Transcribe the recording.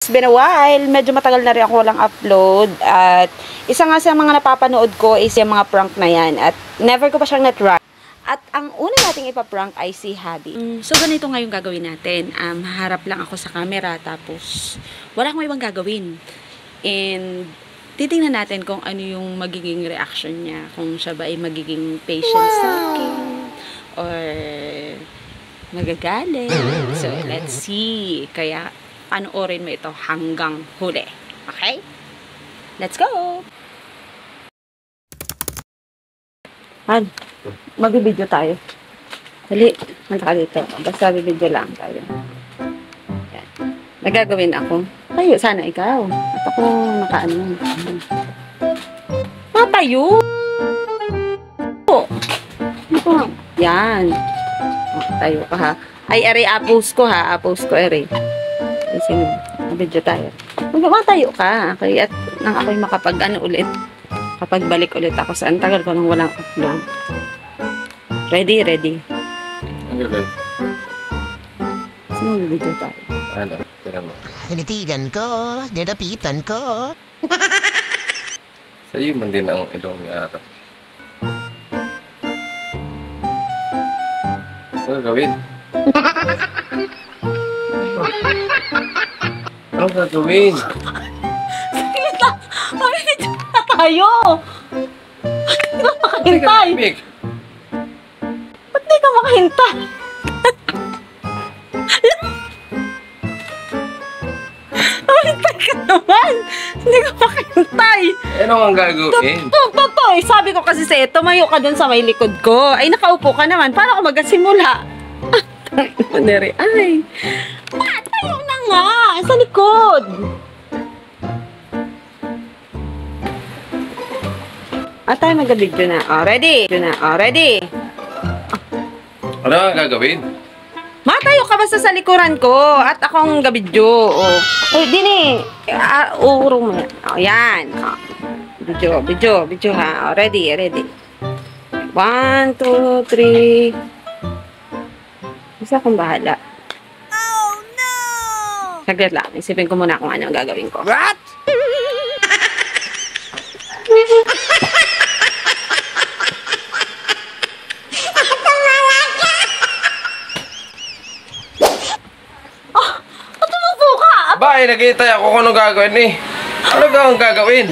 been a while. Medyo matagal na rin ako walang upload. At isa nga sa mga napapanood ko is yung mga prank na yan. At never ko pa siyang na-try. At ang una nating ipaprank ay si Habi. So, ganito nga yung gagawin natin. Haharap lang ako sa camera. Tapos, wala akong ibang gagawin. And, titingnan natin kung ano yung magiging reaction niya. Kung siya ba ay magiging patient sa akin. Or magagalit. So, let's see. Kaya, panoorin mo ito hanggang huli. Okay? Let's go! Han, mag-video tayo. Dali, magka dito. Basta video lang tayo. Yan. Nagagawin ako. Tayo, sana ikaw. At ako nakaano. Matayo! Yan. Tayo ka ha. Ay, aray, apos ko ha. Apos ko, aray. Sino? Video tayo. Tayo ka. Okay, at nang ako'y makapag-ano ulit. Kapag balik ulit ako sa antagal ko nang walang upload. Ready, ready. Ano ba? Sino video tayo? Ano? Tira mo. Tinitigan ko, nilapitan ko. Sa'yo man din ang ilong ni Ara. Ano gawin? Ano gagawin? Saglit lang! Mabibidyo na tayo! Bakit di ka makahintay? Ba't di ka makahintay? Makahintay ka naman! Hindi ka makahintay! Ano ang gagawin? Totoo! Sabi ko kasi sa'yo, tumayo ka dun sa may likod ko. Ay, nakaupo ka naman. Paano ako magkasimula? Ay! Tayo na nga! Sa likod! Tayo mag-video na. Ready? Ready? Ano ang gagawin? Matayo ka basta sa likuran ko at akong gabidyo. Ay, dini. Urong mo yan. Yan. Video ha. Ready. 1, 2, 3. Isa akong bahala. Oh, no! Saglit lang. Isipin ko muna kung ano ang gagawin ko. What? Bakit nakita ako kung ano gagawin eh? Ano ang gagawin?